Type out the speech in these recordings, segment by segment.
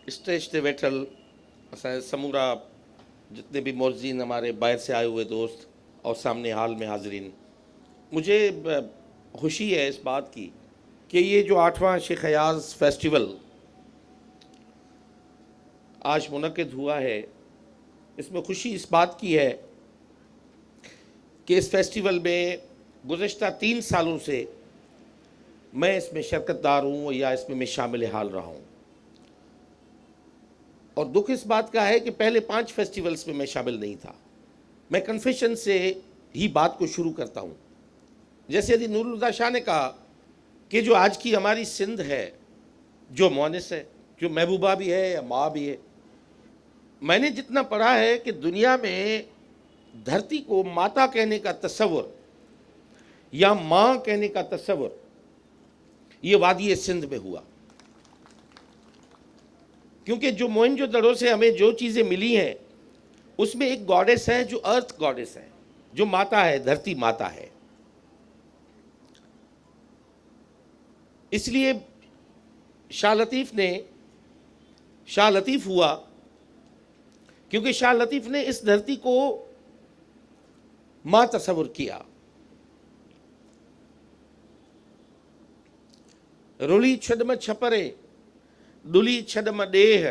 Stage تے ویٹھل سمورا جتنے بھی مؤذین ہمارے باہر سے آئے ہوئے دوست اور سامنے حال میں حاضرین، مجھے خوشی ہے اس بات کی کہ یہ جو 8واں شیخ ایاز فیسٹیول آج منعقد ہوا ہے، اس میں خوشی اس بات کی ہے کہ اس فیسٹیول میں گزشتہ 3 سالوں سے میں اس میں شرکت دار ہوں یا اس میں شامل حال رہا ہوں، اور دکھ اس بات کا ہے کہ پہلے 5 فیسٹیولز میں میں شامل نہیں تھا۔ میں کنفیشن سے ہی بات کو شروع کرتا ہوں۔ جیسے حضرت نور الہدیٰ شاہ نے کہا کہ جو آج کی ہماری سندھ ہے، جو مونس ہے، جو محبوبہ بھی ہے یا ماں بھی ہے، میں نے جتنا پڑھا ہے کہ دنیا میں دھرتی کو ماتا کہنے کا تصور یا ماں کہنے کا تصور یہ وادی سندھ میں ہوا، کیونکہ جو موہنجو دڑو سے ہمیں جو چیزیں ملی ہیں اس میں ایک گاڈس ہے جو ارتھ گاڈس ہے، جو ماتا ہے، دھرتی ماتا ہے۔ اس لیے شاہ لطیف ہوا کیونکہ شاہ لطیف نے اس دھرتی کو ماں تصور کیا۔ رلی چھڈم چھپرے ڈلی چھڈم ڈیہ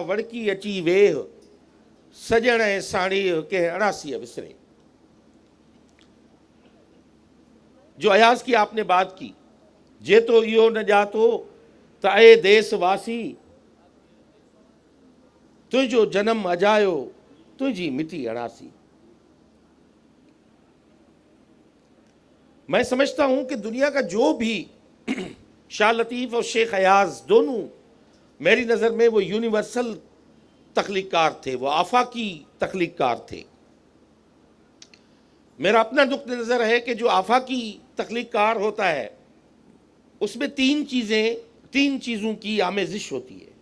وڑکی اچی ویہ سجن اے ساڑی کے اڑاسی وسرے۔ جو ایاز کی آپ نے بات کی، جے تو ایو نہ جاتو تا اے دیس واسی تجھو جنم اجایو تجھی مٹی اڑاسی۔ میں سمجھتا ہوں کہ دنیا کا جو بھی شاہ لطیف اور شیخ ایاز دونوں میری نظر میں وہ یونیورسل تخلیق کار تھے، وہ آفاقی تخلیق کار تھے۔ میرا اپنا نقطہ نظر ہے کہ جو آفاقی تخلیق کار ہوتا ہے اس میں 3 چیزوں کی آمیزش ہوتی ہے۔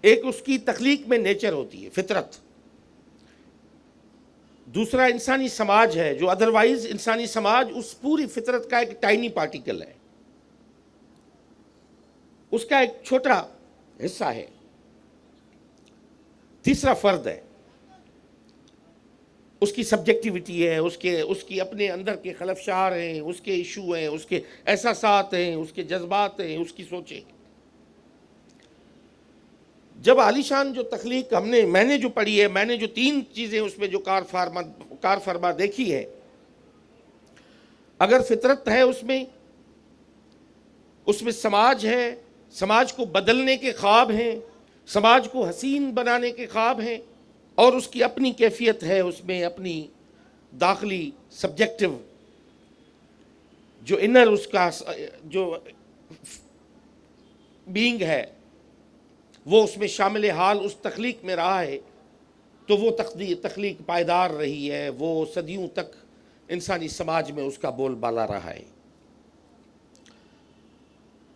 ایک اس کی تخلیق میں نیچر ہوتی ہے، فطرت۔ دوسرا انسانی سماج ہے، جو ادروائز انسانی سماج اس پوری فطرت کا ایک ٹائنی پارٹیکل ہے، اس کا ایک چھوٹا حصہ ہے۔ تیسرا فرد ہے، اس کی سبجیکٹیوٹی ہے، اس کی اپنے اندر کے خلفشار ہیں، اس کے ایشو ہیں، اس کے احساسات ہیں، اس کے جذبات ہیں، اس کی سوچیں۔ جب عالی شان جو تخلیق میں نے جو پڑھی ہے، میں نے جو 3 چیزیں اس میں جو کار فرما دیکھی ہے، اگر فطرت ہے اس میں سماج ہے، سماج کو بدلنے کے خواب ہیں، سماج کو حسین بنانے کے خواب ہیں، اور اس کی اپنی کیفیت ہے، اس میں اپنی داخلی سبجیکٹو جو انر اس کا جو بینگ ہے وہ اس میں شامل حال اس تخلیق میں رہا ہے، تو وہ تخلیق پائیدار رہی ہے، وہ صدیوں تک انسانی سماج میں اس کا بول بالا رہا ہے۔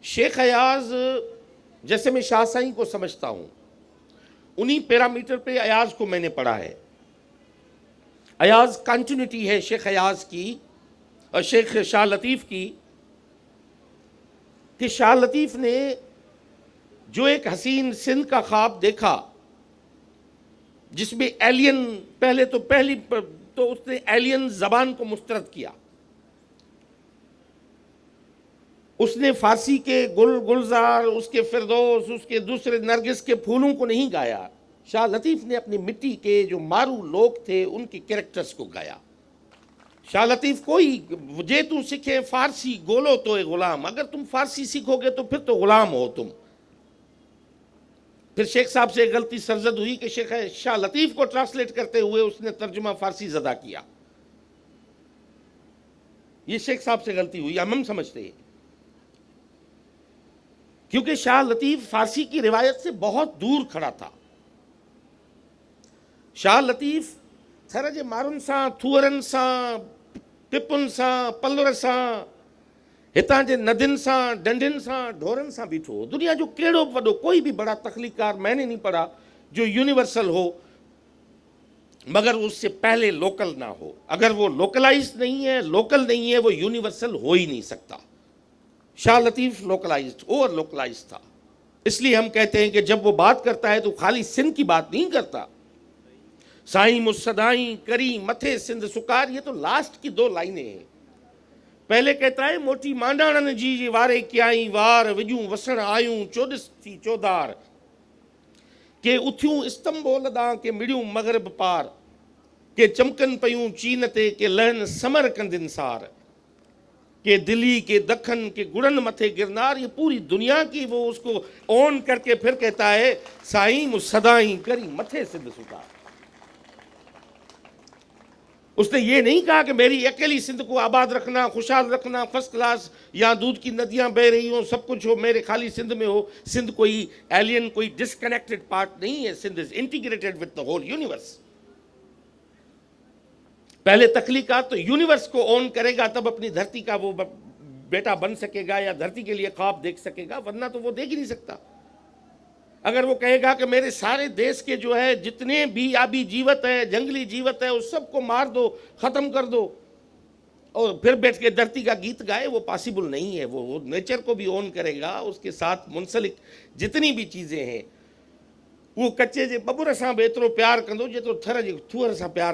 شیخ ایاز جیسے میں شاہ سائیں کو سمجھتا ہوں، انہی پیرامیٹر پہ ایاز کو میں نے پڑھا ہے۔ ایاز کنٹینیوٹی ہے شیخ ایاز کی اور شیخ شاہ لطیف کی، کہ شاہ لطیف نے جو ایک حسین سندھ کا خواب دیکھا جس میں ایلین پہلی تو اس نے ایلین زبان کو مسترد کیا، اس نے فارسی کے گلزار، اس کے فردوس، اس کے دوسرے نرگس کے پھولوں کو نہیں گایا۔ شاہ لطیف نے اپنی مٹی کے جو مارو لوگ تھے ان کے کریکٹرز کو گایا۔ شاہ لطیف جے تم سکھے فارسی گولو تو اے غلام، اگر تم فارسی سیکھو گے تو پھر تو غلام ہو تم۔ پھر شیخ صاحب سے غلطی سرزد ہوئی کہ شاہ لطیف کو ٹرانسلیٹ کرتے ہوئے اس نے ترجمہ فارسی زدہ کیا۔ یہ شیخ صاحب سے غلطی ہوئی، ہم سمجھتے ہیں، کیونکہ شاہ لطیف فارسی کی روایت سے بہت دور کھڑا تھا۔ شاہ لطیف تھر جے مارن سان، تھورن سان، پپن سان، پلور سان، ہتاں جے ندن سان، ڈنڈن سان، ڈھورن سان بیٹھو۔ دنیا جو کیڑو وڈو کوئی بھی بڑا تخلیق کار میں نے نہیں پڑھا جو یونیورسل ہو مگر اس سے پہلے لوکل نہ ہو۔ اگر وہ لوکلائز نہیں ہے، لوکل نہیں ہے، وہ یونیورسل ہو ہی نہیں سکتا۔ شاہ لطیف لوکلائزڈ، اوور لوکلائزڈ تھا، اس لیے ہم کہتے ہیں کہ جب وہ بات کرتا ہے تو خالی سندھ کی بات نہیں کرتا. سائیں مصدائیں کری متھے سندھ سکار، یہ تو لاسٹ کی 2 لائنیں ہیں. پہلے کہتا ہے موٹی مانڈاڑن جی وارے کیائیں وار وجوں وسن آیوں چودس تھی چودار، کہ اتھیوں استنبول داں کہ مڑیوں مغرب پار، کہ چمکن پیوں چین تے کہ لہن سمر کندن سار، کہ دلی کے دکھن کے گڑن متھے گرنار. یہ پوری دنیا کی وہ اس کو اون کر کے پھر کہتا ہے سائیں مصدائیں کری متھے سندھ سکار. اس نے یہ نہیں کہا کہ میری اکیلی سندھ کو آباد رکھنا، خوشحال رکھنا، فرسٹ کلاس، یہاں دودھ کی ندیاں بہ رہی ہوں، سب کچھ ہو، میرے خالی سندھ میں ہو. سندھ کوئی ایلین، کوئی ڈسکنیکٹڈ پارٹ نہیں ہے. Sindh is integrated with the whole universe. پہلے تخلیقات تو یونیورس کو اون کرے گا تب اپنی دھرتی کا وہ بیٹا بن سکے گا یا دھرتی کے لیے خواب دیکھ سکے گا، ورنہ تو وہ دیکھ ہی نہیں سکتا. اگر وہ کہے گا کہ میرے سارے دیش کے جو ہے جتنے بھی آبی جیوت ہے، جنگلی جیوت ہے، اس سب کو مار دو، ختم کر دو، اور پھر بیٹھ کے دھرتی کا گیت گائے، وہ پاسبل نہیں ہے. وہ نیچر کو بھی اون کرے گا، اس کے ساتھ منسلک جتنی بھی چیزیں ہیں. وہ کچے جے ببر سان بھی ایترو پیار کندو جیترو تھر جے تھور سان پیار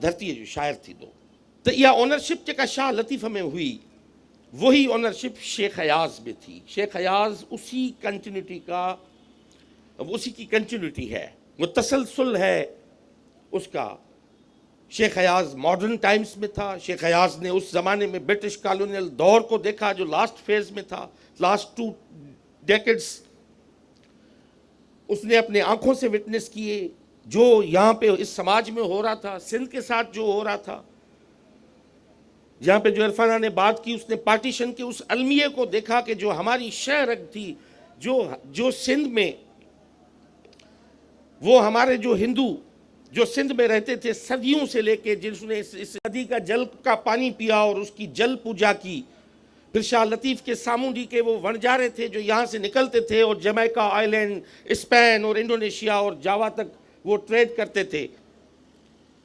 دھرتی جو شاعر تھیندو. تو ایا اونرشپ جکا شاہ لطیف میں ہوئی، وہی اونرشپ شیخ ایاز میں تھی. شیخ ایاز اسی کنٹینیوٹی کا، اسی کی کنٹینیوٹی ہے، وہ تسلسل ہے اس کا. شیخ ایاز ماڈرن ٹائمز میں تھا. شیخ ایاز نے اس زمانے میں برٹش کالونیل دور کو دیکھا جو لاسٹ فیز میں تھا، لاسٹ 2 ڈیکڈز. اس نے اپنے آنکھوں سے وٹنس کیے جو یہاں پہ اس سماج میں ہو رہا تھا، سندھ کے ساتھ جو ہو رہا تھا. جہاں پہ جو عرفانہ نے بات کی، اس نے پارٹیشن کے اس المیے کو دیکھا کہ جو ہماری شہرگ تھی، جو سندھ میں، وہ ہمارے جو ہندو جو سندھ میں رہتے تھے صدیوں سے لے کے، جس نے اس ندی کا جل کا پانی پیا اور اس کی جل پوجا کی. پھر شاہ لطیف کے سامونڈی کے وہ ونجارے تھے جو یہاں سے نکلتے تھے اور جمیکا آئی لینڈ، اسپین اور انڈونیشیا اور جاوا تک وہ ٹریڈ کرتے تھے.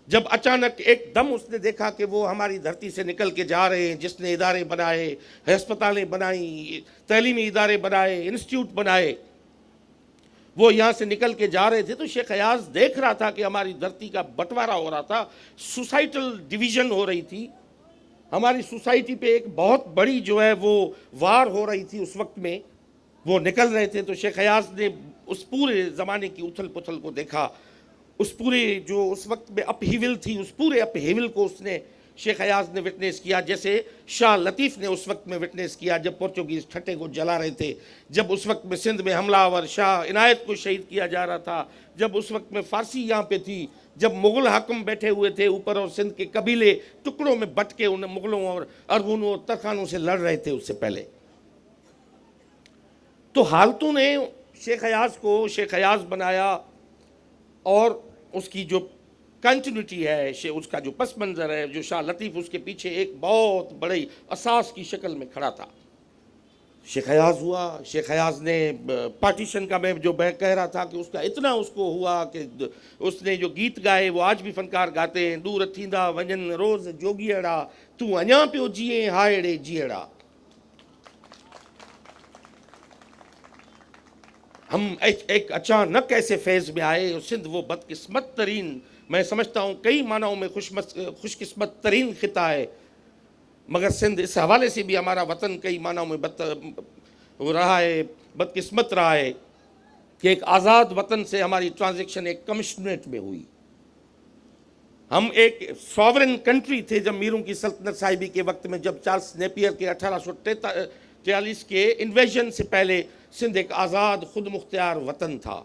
جب اچانک ایک دم اس نے دیکھا کہ وہ ہماری دھرتی سے نکل کے جا رہے ہیں، جس نے ادارے بنائے، ہسپتالیں بنائیں، تعلیمی ادارے بنائے، انسٹیٹیوٹ بنائے، وہ یہاں سے نکل کے جا رہے تھے، تو شیخ ایاز دیکھ رہا تھا کہ ہماری دھرتی کا بٹوارا ہو رہا تھا، سوسائٹل ڈویژن ہو رہی تھی. ہماری سوسائٹی پہ ایک بہت بڑی جو ہے وہ وار ہو رہی تھی اس وقت میں، وہ نکل رہے تھے. تو شیخ ایاز نے اس پورے زمانے کی اتھل پتھل کو دیکھا، اس پورے جو اس وقت میں اپ ہیول تھی، اس پورے اپ ہیول کو اس نے شیخ ایاز نے وٹنس کیا، جیسے شاہ لطیف نے اس وقت میں وٹنس کیا جب پورچوگیز ٹھٹے کو جلا رہے تھے، جب اس وقت میں سندھ میں حملہ آور شاہ عنایت کو شہید کیا جا رہا تھا، جب اس وقت میں فارسی یہاں پہ تھی، جب مغل حاکم بیٹھے ہوئے تھے اوپر اور سندھ کے قبیلے ٹکڑوں میں بٹ کے ان مغلوں اور ارغنوں اور ترکھانوں سے لڑ رہے تھے اس سے پہلے. تو حالتوں نے شیخ ایاز کو شیخ ایاز بنایا، اور اس کی جو کنٹینیوٹی ہے، اس کا جو پس منظر ہے، جو شاہ لطیف اس کے پیچھے ایک بہت بڑی اساس کی شکل میں کھڑا تھا. شیخ ایاز ہوا. شیخ ایاز نے پارٹیشن کا میں جو کہہ رہا تھا کہ اس کا اتنا اس کو ہوا کہ اس نے جو گیت گائے وہ آج بھی فنکار گاتے ہیں. دور تھیندا ونجن روز جوگیڑا، تو اñا پیو جیے ہائڑے جیڑا. ہم ایک اچانک ایسے فیض میں آئے. سندھ وہ بدقسمت ترین، میں سمجھتا ہوں کئی معنوں میں خوش قسمت ترین خطہ ہے، مگر سندھ اس حوالے سے بھی ہمارا وطن کئی معنوں میں رہا ہے، بدقسمت رہا ہے کہ ایک آزاد وطن سے ہماری ٹرانزیکشن ایک کمشنریٹ میں ہوئی. ہم ایک ساورن کنٹری تھے جب میروں کی سلطنت صاحبی کے وقت میں، جب چارلس نیپیئر کے 1843 کے انویژن سے پہلے سندھ ایک آزاد خود مختار وطن تھا.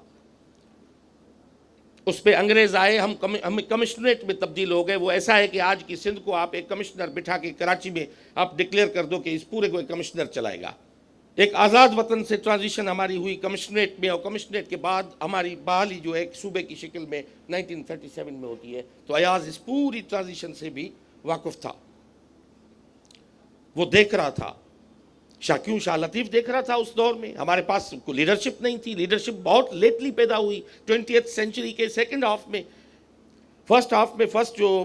اس پہ انگریز آئے، ہم کمشنریٹ میں تبدیل ہو گئے. وہ ایسا ہے کہ آج کی سندھ کو آپ ایک کمشنر بٹھا کے کراچی میں آپ ڈکلیئر کر دو کہ اس پورے کو ایک کمشنر چلائے گا. ایک آزاد وطن سے ٹرانزیشن ہماری ہوئی کمشنریٹ میں، اور کمشنریٹ کے بعد ہماری بحالی جو ہے ایک صوبے کی شکل میں 1937 میں ہوتی ہے. تو ایاز اس پوری ٹرانزیشن سے بھی واقف تھا، وہ دیکھ رہا تھا. شاہ لطیف دیکھ رہا تھا اس دور میں. ہمارے پاس کوئی لیڈرشپ نہیں تھی. لیڈرشپ بہت لیٹلی پیدا ہوئی 20th سینچری کے سیکنڈ ہاف میں. فرسٹ ہاف میں فرسٹ جو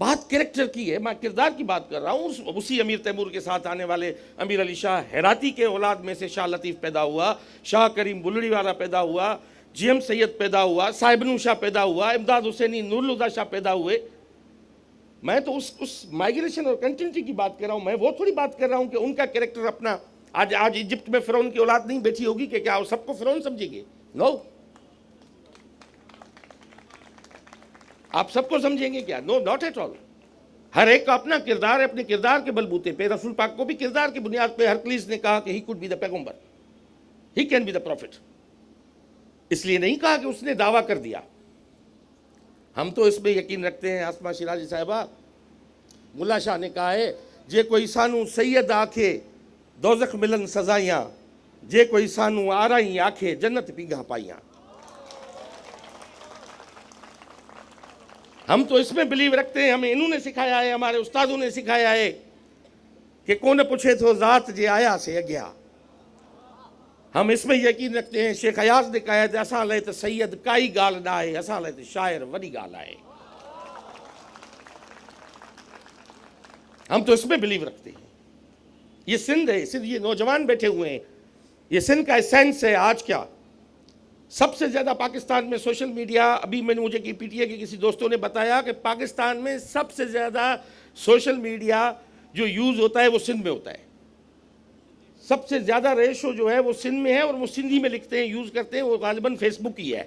بات کریکٹر کی ہے، میں کردار کی بات کر رہا ہوں. اسی امیر تیمور کے ساتھ آنے والے امیر علی شاہ ہیراتی کے اولاد میں سے شاہ لطیف پیدا ہوا، شاہ کریم بلڑی والا پیدا ہوا، جی ایم سید پیدا ہوا، صاحب شاہ پیدا ہوا، امداد حسینی، نور الہدیٰ شاہ پیدا ہوئے. میں تو اس مائگریشن اور کنٹینیوٹی کی بات کر رہا ہوں. میں وہ تھوڑی بات کر رہا ہوں کہ ان کا کریکٹر اپنا آج ایجپٹ میں فرعون کی اولاد نہیں بیٹھی ہوگی کہ کیا وہ سب کو فرعون سمجھے گے؟ نو. آپ سب کو سمجھیں گے کیا؟ نو، ناٹ ایٹ آل. ہر ایک کا اپنا کردار ہے، اپنے کردار کے بلبوتے پہ. رسول پاک کو بھی کردار کی بنیاد پہ ہرکلیس نے کہا کہ ہی کوڈ بی دا پیغمبر، he can be the prophet. اس لیے نہیں کہا کہ اس نے دعویٰ کر دیا. ہم تو اس میں یقین رکھتے ہیں. آسما شیرازی صاحبہ، ملا شاہ نے کہا ہے جے کوئی سانو سید آکھے دوزخ ملن سزائیاں، جے کوئی سانو آرائیں آکھے جنت پیگاں پائیاں. ہم تو اس میں بلیو رکھتے ہیں. ہمیں انہوں نے سکھایا ہے، ہمارے استادوں نے سکھایا ہے کہ کون پوچھے تو ذات جے آیا سے اگیا. ہم اس میں یقین رکھتے ہیں. شیخ ایاز نے کہا ہے اساں لے تو سید کائی گال نہ ہے، اساں لے تو شاعر وڈی گال ہے. ہم تو اس میں بلیو رکھتے ہیں. یہ سندھ ہے، سندھ، یہ نوجوان بیٹھے ہوئے ہیں، یہ سندھ کا اسینس ہے. آج کیا سب سے زیادہ پاکستان میں سوشل میڈیا، ابھی میں نے مجھے پی ٹی اے کے کسی دوستوں نے بتایا کہ پاکستان میں سب سے زیادہ سوشل میڈیا جو یوز ہوتا ہے وہ سندھ میں ہوتا ہے. سب سے زیادہ ریشو جو ہے وہ سندھ میں ہے، اور وہ سندھی میں لکھتے ہیں، یوز کرتے ہیں. وہ غالباً فیس بک ہی ہے.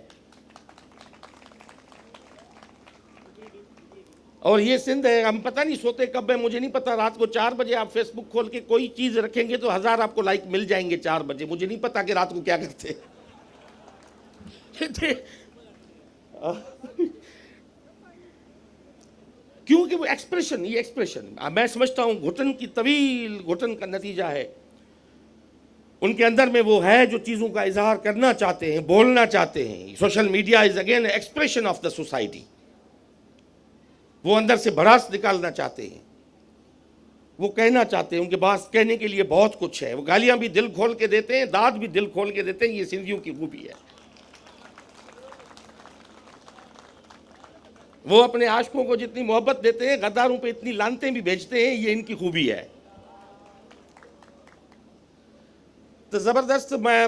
اور یہ سندھ ہے. ہم پتہ نہیں سوتے کب ہے، مجھے نہیں پتہ. رات کو 4 بجے آپ فیس بک کھول کے کوئی چیز رکھیں گے تو 1000 آپ کو لائک مل جائیں گے 4 بجے. مجھے نہیں پتہ کہ رات کو کیا کرتے ہیں. کیونکہ وہ ایکسپریشن، یہ ایکسپریشن میں سمجھتا ہوں گھٹن کی طویل گھٹن کا نتیجہ ہے. ان کے اندر میں وہ ہے جو چیزوں کا اظہار کرنا چاہتے ہیں، بولنا چاہتے ہیں. Social media is again expression of the society. وہ اندر سے بھڑاس نکالنا چاہتے ہیں، وہ کہنا چاہتے ہیں. ان کے پاس کہنے کے لیے بہت کچھ ہے. وہ گالیاں بھی دل کھول کے دیتے ہیں، داد بھی دل کھول کے دیتے ہیں. یہ سندھیوں کی خوبی ہے. وہ اپنے عاشقوں کو جتنی محبت دیتے ہیں، غداروں پہ اتنی لانتیں بھی بھیجتے ہیں. یہ ان کی خوبی ہے. تو زبردست. میں